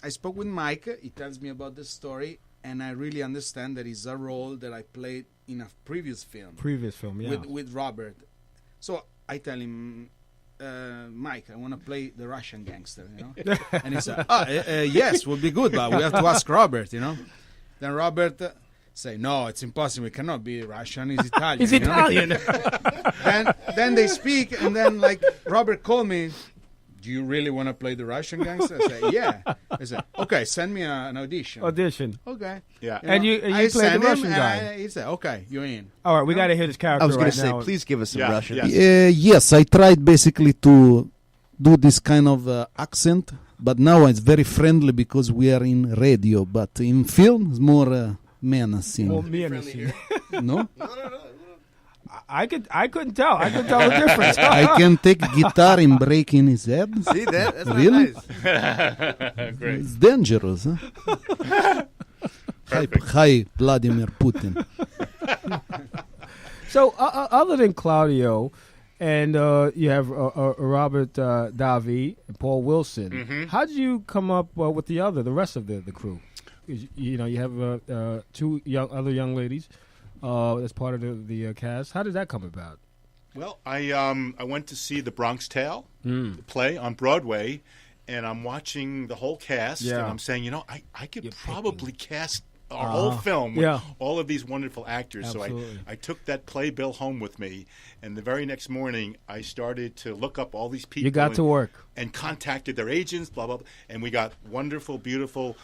I spoke with Mike. He tells me about the story, and I really understand that it's a role that I played in a previous film Yeah. with Robert. So I tell him, Mike, I want to play the Russian gangster, you know. And he said, yes, would be good, but we have to ask Robert, you know. Then Robert say, no, it's impossible. It cannot be Russian. He's Italian. He's you know? Italian. Then they speak, and then like Robert called me. Do you really want to play the Russian gangster? I said, yeah. I said, okay, send me an audition. Audition. Okay. Yeah. And you I played the sent him, Russian and guy. he said, okay, you're in. All right, we got to hear this character I was going right to say, now. please give us some Yeah, Russian. yes. Yes, I tried basically to do this kind of accent, but now it's very friendly because we are in radio. But in film, it's more menacing. Well, me and the No, I couldn't tell. I couldn't tell the difference. I can take guitar and break in his head. See that? That's not Really? nice. Great. It's dangerous. Huh? Hi, Vladimir Putin. So, other than Claudio, and you have Robert Davi and Paul Wilson, how did you come up with the rest of the crew? You know, you have two other young ladies as part of the cast. How did that come about? Well, I went to see the Bronx Tale play on Broadway, and I'm watching the whole cast, and I'm saying, you know, I could probably cast our whole film with Yeah. all of these wonderful actors. Absolutely. So I took that playbill home with me, and the very next morning I started to look up all these people. You got to work. And contacted their agents, blah, blah, blah. And we got wonderful, beautiful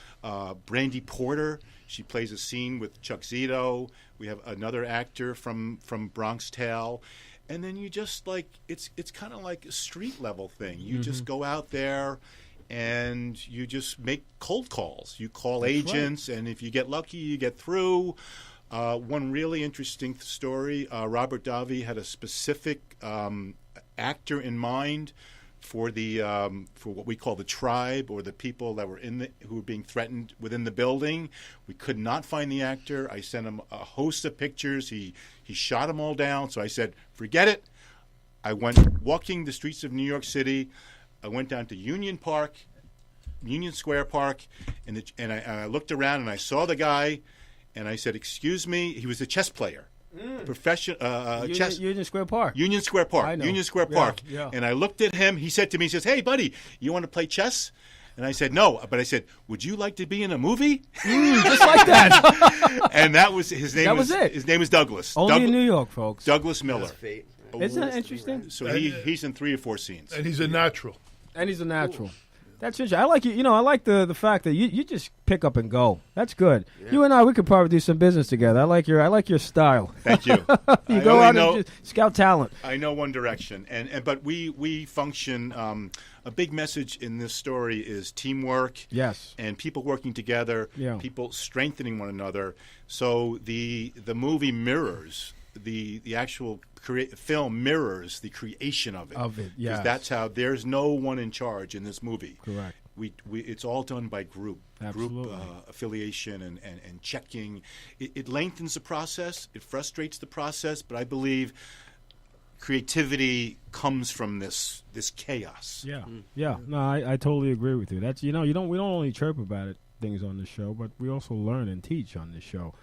Brandy Porter. She plays a scene with Chuck Zito. We have another actor from Bronx Tale. And then you just it's kind of like a street level thing. You just go out there and you just make cold calls. You call agents, and if you get lucky, you get through. One really interesting story, Robert Davi had a specific actor in mind for the for what we call the tribe, or the people that were who were being threatened within the building. We could not find the actor. I sent him a host of pictures. He shot them all down. So I said, forget it. I went walking the streets of New York City. I went down to Union Square Park, and I looked around and I saw the guy, and I said, "Excuse me." He was a chess player. Professional chess. Union Square Park. Union Square Park. I know. Union Square Park. Yeah. And I looked at him. He said to me, he says, "Hey, buddy, you want to play chess?" And I said, "No." But I said, "Would you like to be in a movie?" Just like that. And that was his name. That was it. His name is Douglas. Only in New York, folks. Douglas Miller. Fate. Isn't that interesting? So he's in 3 or 4 scenes. And he's a natural. And he's a natural. That's interesting. I like you. You know, I like the fact that you just pick up and go. That's good. Yeah. You and I, we could probably do some business together. I like your style. Thank you. You go out and just scout talent. I know one direction, but we function. A big message in this story is teamwork. Yes. And people working together. Yeah. People strengthening one another. So the movie mirrors the actual film mirrors the creation of it. Yeah. Because that's how there's no one in charge in this movie. Correct. It's all done by group affiliation and checking. It lengthens the process. It frustrates the process. But I believe creativity comes from this chaos. Yeah. Yeah. No, I totally agree with you. That's we don't only chirp about things on the show, but we also learn and teach on this show,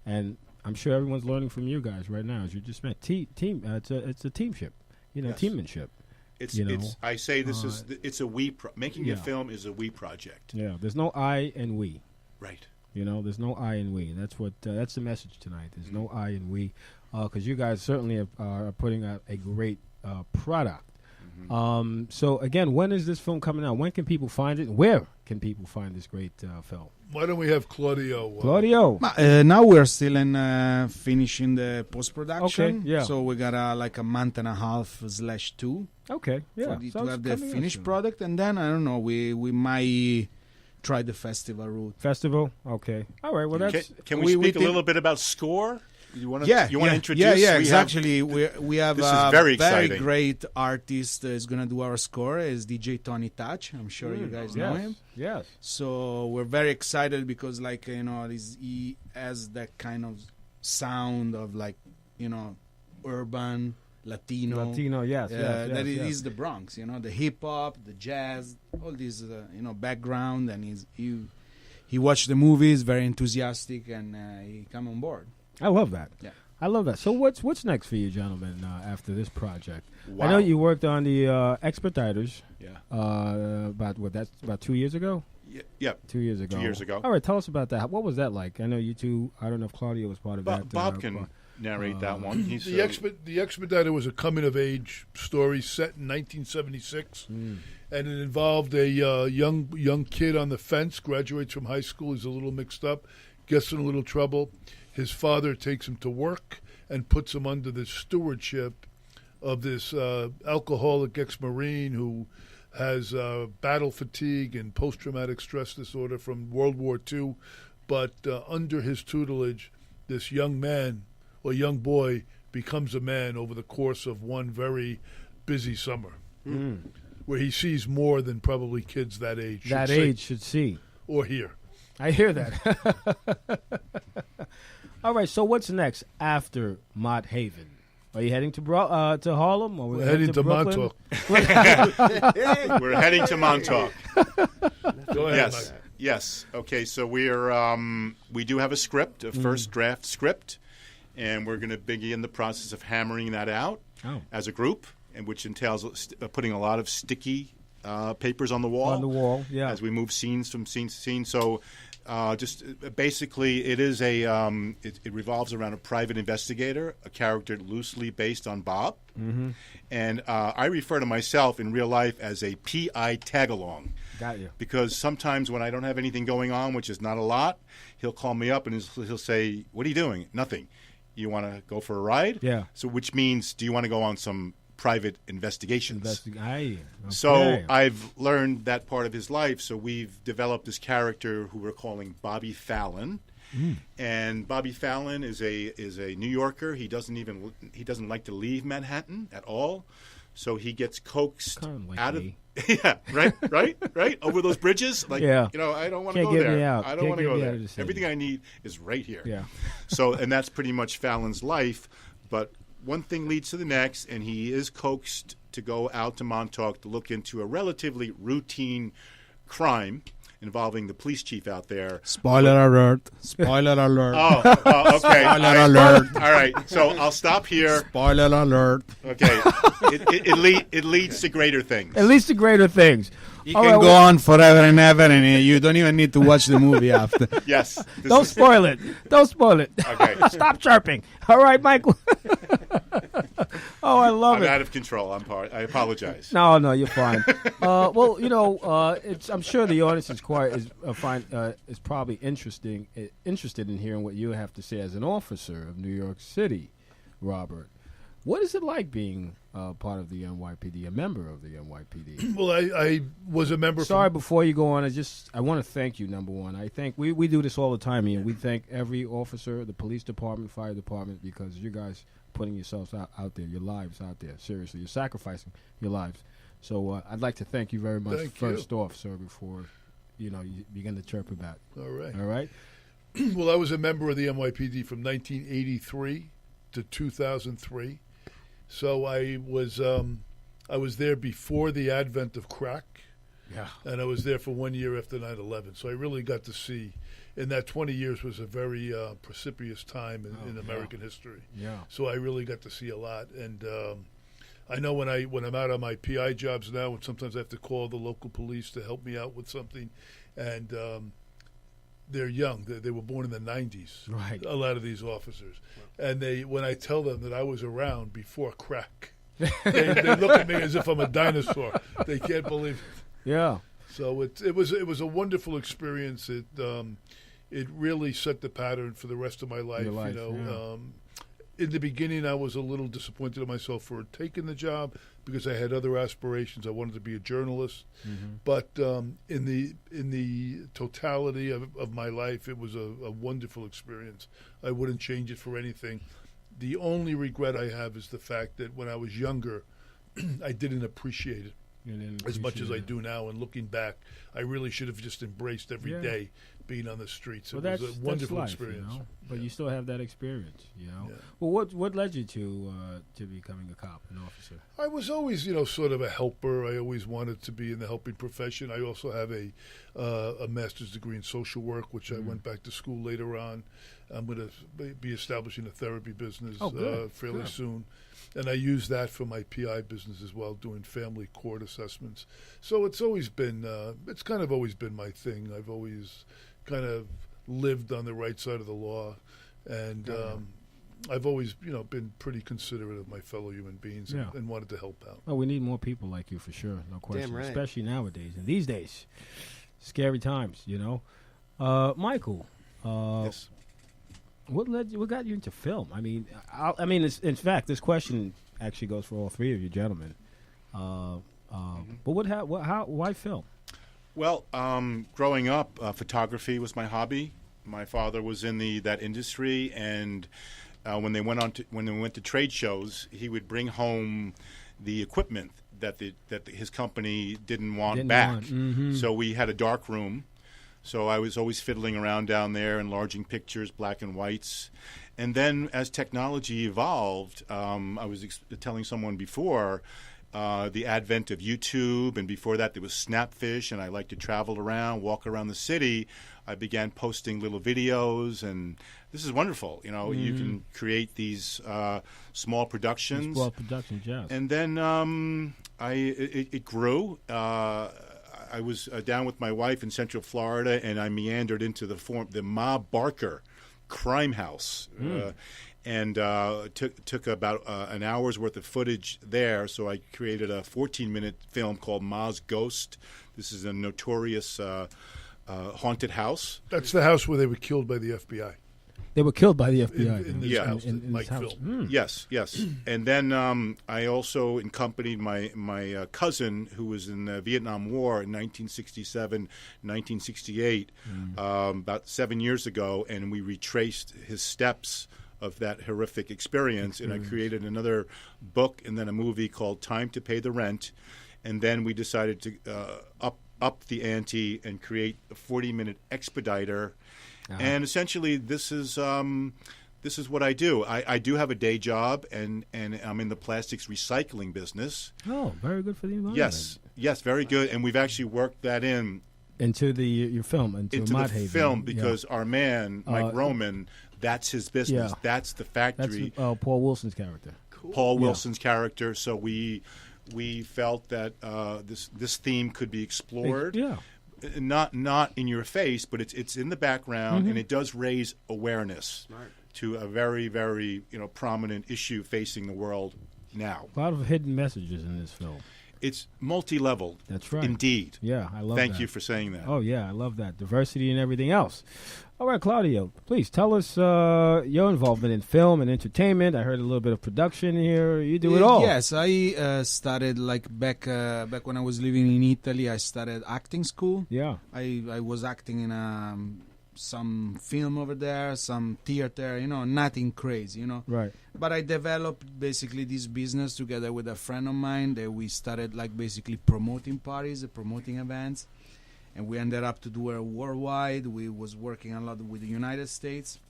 and I'm sure everyone's learning from you guys right now, as you just met. Team. It's a teamship. Yes. Teammanship. I say this is it's a making a film is a we project. Yeah. There's no I and we. Right. There's no I and we. That's what that's the message tonight. There's no I and we, because you guys certainly are putting out a great product. So again, when is this film coming out? When can people find it? Where can people find this great film? Why don't we have Claudio? Claudio. Now we're still in finishing the post-production. Okay, yeah. So we got a month and a half / 2. Okay, yeah. To have the finished product, and then I don't know. We might try the festival route. Festival. Okay. All right. Well, that's. Can we speak a little bit about score? You want to introduce? Yeah. Exactly. We have this a is very exciting. great artist is going to do our score. Is DJ Tony Touch. I'm sure you guys know him. Yes. So we're very excited because, he has that kind of sound of urban Latino. Yes. That is the Bronx. The hip hop, the jazz, all these background, and he watched the movies, very enthusiastic, and he come on board. I love that. Yeah, I love that. So what's next for you, gentlemen? After this project, wow. I know you worked on the Expediters. Yeah. That's about 2 years ago. Yeah. 2 years ago. 2 years ago. All right, tell us about that. What was that like? I know you two. I don't know if Claudio was part of that. Bob can narrate that one. He's the Expediter was a coming-of-age story set in 1976, and it involved a young kid on the fence, graduates from high school. He's a little mixed up, gets in a little trouble. His father takes him to work and puts him under the stewardship of this alcoholic ex-Marine who has battle fatigue and post-traumatic stress disorder from World War II. But under his tutelage, this young man or young boy becomes a man over the course of one very busy summer, where he sees more than probably kids that age should see. Or hear. I hear that. All right, so what's next after Mott Haven? Are you heading to Harlem? Or we're heading to Montauk. We're heading to Montauk. Go ahead, yes. Mike. Yes. Okay, so we do have a script, a first draft script, and we're going to begin the process of hammering that out as a group, and which entails putting a lot of sticky papers on the wall. On the wall, yeah. As we move scenes from scene to scene. So just basically it is it revolves around a private investigator, a character loosely based on Bob. Mm-hmm. And I refer to myself in real life as a PI tag-along. Got you. Because sometimes when I don't have anything going on, which is not a lot, he'll call me up and he'll say, "What are you doing?" "Nothing." "You want to go for a ride?" Yeah. So which means, do you want to go on some private investigations? Okay. So I've learned that part of his life. So we've developed this character who we're calling Bobby Fallon. And Bobby Fallon is a New Yorker. He doesn't like to leave Manhattan at all. So he gets coaxed like out me. of yeah, right over those bridges. Like, yeah. I don't want to Can't go get there. me out. I don't Can't want to get go me out there. of the city. Everything I need is right here. Yeah. So, and that's pretty much Fallon's life. But one thing leads to the next, and he is coaxed to go out to Montauk to look into a relatively routine crime involving the police chief out there. Spoiler alert. Spoiler alert. Oh, okay. Spoiler alert. All right, so I'll stop here. Spoiler alert. Okay. It leads to greater things. At least to greater things. You can go on forever and ever, and you don't even need to watch the movie after. Yes. Don't spoil it. Don't spoil it. Okay. Stop chirping. All right, Michael. Oh, I love I'm it. out of control. I apologize. No, you're fine. Well, I'm sure the audience is probably interested in hearing what you have to say as an officer of New York City, Robert. What is it like being part of the NYPD, a member of the NYPD? Well, I was a member. Sorry, before you go on, I want to thank you, number one. I think we do this all the time here. We thank every officer, the police department, fire department, because you guys putting yourselves out there, your lives out there. Seriously, you're sacrificing your lives. So I'd like to thank you very much first off, sir, before you begin to chirp about. All right. All right. Well, I was a member of the NYPD from 1983 to 2003. So I was there before the advent of crack. Yeah. And I was there for 1 year after 9/11. So I really got to see, and that 20 years was a very precipitous time in American history. Yeah. So I really got to see a lot. And I know when I'm out on my PI jobs now, and sometimes I have to call the local police to help me out with something, and they're young. They were born in the 90s. Right. A lot of these officers, and when I tell them that I was around before crack, they look at me as if I'm a dinosaur. They can't believe it. Yeah. So it was a wonderful experience. It really set the pattern for the rest of my life. In the beginning, I was a little disappointed in myself for taking the job because I had other aspirations. I wanted to be a journalist, but in the totality of my life, it was a wonderful experience. I wouldn't change it for anything. The only regret I have is the fact that when I was younger, I didn't appreciate it as much as I do now. And looking back, I really should have just embraced every day being on the streets. It was a wonderful experience. But you still have that experience, Yeah. Well, what led you to becoming a cop, an officer? I was always, sort of a helper. I always wanted to be in the helping profession. I also have a master's degree in social work, which I went back to school later on. I'm going to be establishing a therapy business fairly soon. And I use that for my PI business as well, doing family court assessments. So it's always been, it's kind of always been my thing. I've always kind of lived on the right side of the law. And I've always, been pretty considerate of my fellow human beings and wanted to help out. Oh, we need more people like you for sure, no question. Damn right. Especially nowadays. And these days, scary times, Michael. Yes. What got you into film? I mean, in fact, this question actually goes for all three of you gentlemen. But why film? Well, growing up, photography was my hobby. My father was in that industry, and when they went to trade shows, he would bring home the equipment that his company didn't want back. So we had a dark room. So I was always fiddling around down there, enlarging pictures, black and whites. And then as technology evolved, I was telling someone before, the advent of YouTube, and before that there was Snapfish, and I like to travel around, walk around the city. I began posting little videos, and this is wonderful. You know, you can create these small productions. Small productions, yes. And then it grew. I was down with my wife in Central Florida, and I meandered into the Ma Barker crime house. And took about an hour's worth of footage there. So I created a 14-minute film called Ma's Ghost. This is a notorious haunted house. That's the house where they were killed by the FBI. They were killed by the FBI. In this house, in Mike filmed. Yes. And then I also accompanied my cousin, who was in the Vietnam War in 1967, 1968, about 7 years ago, and we retraced his steps of that horrific experience. And I created another book and then a movie called Time to Pay the Rent. And then we decided to up the ante and create a 40-minute expediter. And essentially, this is what I do. I do have a day job, and I'm in the plastics recycling business. Oh, very good for the environment. Yes, very good. And we've actually worked that into your film, into Mott the film, because our man Mike Roman, that's his business. Yeah. That's the factory. That's Paul Wilson's character. Cool. Paul Wilson's character. So we felt that this theme could be explored. Yeah. Not in your face, but it's in the background, and it does raise awareness to a very, very prominent issue facing the world now. A lot of hidden messages in this film. It's multi-level. That's right. Indeed. Yeah, I love that. Thank you for saying that. Oh, yeah, I love that. Diversity and everything else. All right, Claudio, please tell us your involvement in film and entertainment. I heard a little bit of production here. You do it all. Yes, I started back when I was living in Italy. I started acting school. Yeah. I was acting in some film over there, some theater, nothing crazy, Right. But I developed basically this business together with a friend of mine that we started basically promoting parties, promoting events. And we ended up to do it worldwide. We was working a lot with the United States.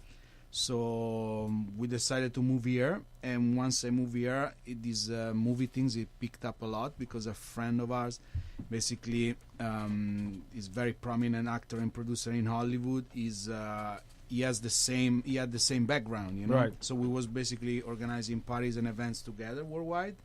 So we decided to move here. And once I moved here, these movie things, it picked up a lot because a friend of ours basically is very prominent actor and producer in Hollywood. He had the same background, Right. So we was basically organizing parties and events together worldwide.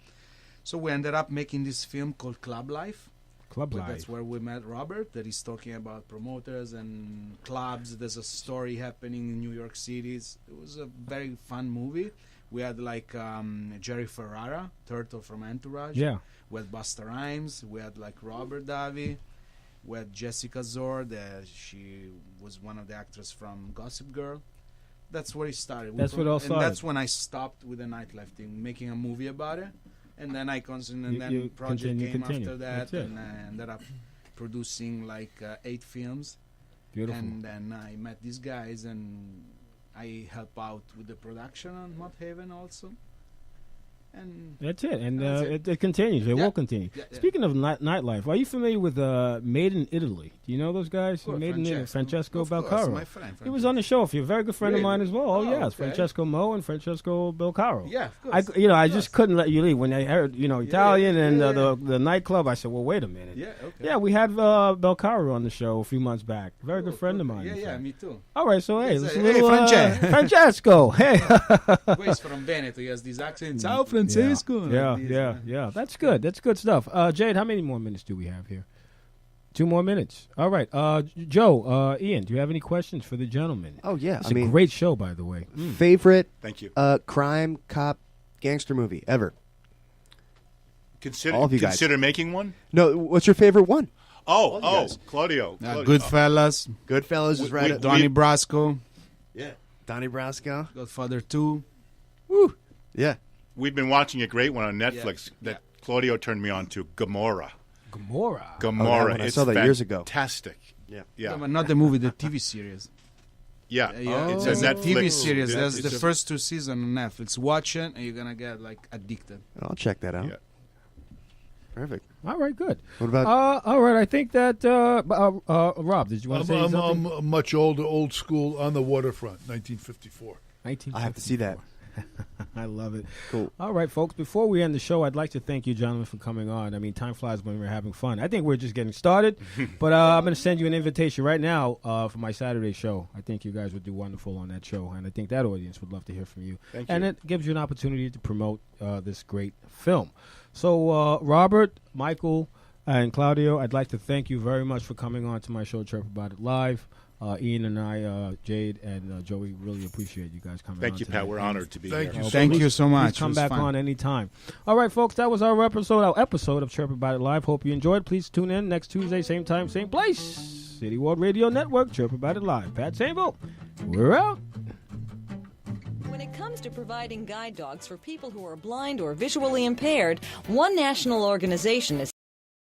So we ended up making this film called Club Life. That's where we met Robert, that is talking about promoters and clubs. There's a story happening in New York City. It was a very fun movie. We had Jerry Ferrara, Turtle from Entourage. Yeah. We had Busta Rhymes. We had Robert Davi. We had Jessica Zor. She was one of the actors from Gossip Girl. That's where it started. That's what all started. And that's when I stopped with the nightlife thing, making a movie about it. And then project came after that, and I ended up producing 8 films. Beautiful. And then I met these guys, and I help out with the production on Mott Haven also. And that's it, and it continues. It will continue. Yeah. Speaking of nightlife, are you familiar with Made in Italy? Do you know those guys? Made in Italy, Francesco Belcaro. My friend. He was on the show. If you're a very good friend of mine as well. Oh yes, okay. Francesco Mo and Francesco Belcaro. Yeah, of course. I just couldn't let you leave when I heard Italian and the nightclub. I said, well, wait a minute. Yeah, okay. Yeah, we had Belcaro on the show a few months back. Very good friend of mine. Yeah, me too. All right, so hey, let's Francesco. Hey, he's from Veneto. He has these accents. Ciao, Francesco. Yeah. That's good. That's good stuff. Jade, how many more minutes do we have here? 2 more minutes. All right. Joe, Ian, do you have any questions for the gentleman? Oh, yeah. It's a great show, by the way. Favorite Thank you. crime, cop, gangster movie ever? All of you guys. Consider making one? No, what's your favorite one? Claudio. Goodfellas. Goodfellas is right. Donnie Brasco. Yeah. Donnie Brasco. Godfather 2. Woo. Yeah. We've been watching a great one on Netflix that Claudio turned me on to, Gomorrah. Gomorrah. I saw that years ago. Fantastic. Yeah. No, but not the movie, the TV series. Yeah. It's a Netflix TV series. That's the first 2 seasons on Netflix. Watch it, and you're going to get addicted. I'll check that out. Yeah. Perfect. All right, good. What about? All right, I think that Rob, did you want to say something? I'm much older, old school, On the Waterfront, 1954. I have to see that. I love it. Cool. All right, folks, before we end the show, I'd like to thank you, gentlemen, for coming on. I mean, time flies when we're having fun. I think we're just getting started, but I'm going to send you an invitation right now for my Saturday show. I think you guys would do wonderful on that show, and I think that audience would love to hear from you. Thank you. And it gives you an opportunity to promote this great film. So, Robert, Michael, and Claudio, I'd like to thank you very much for coming on to my show, Chirp About It Live. Ian and I, Jade and Joey, really appreciate you guys coming on. Thank you, today. Pat. We're honored to be here. Thank you so much. Please come back on anytime. All right, folks, that was our episode of Chirp About It Live. Hope you enjoyed. Please tune in next Tuesday, same time, same place. City World Radio Network, Chirp About It Live. Pat Sainville, we're out. When it comes to providing guide dogs for people who are blind or visually impaired, one national organization is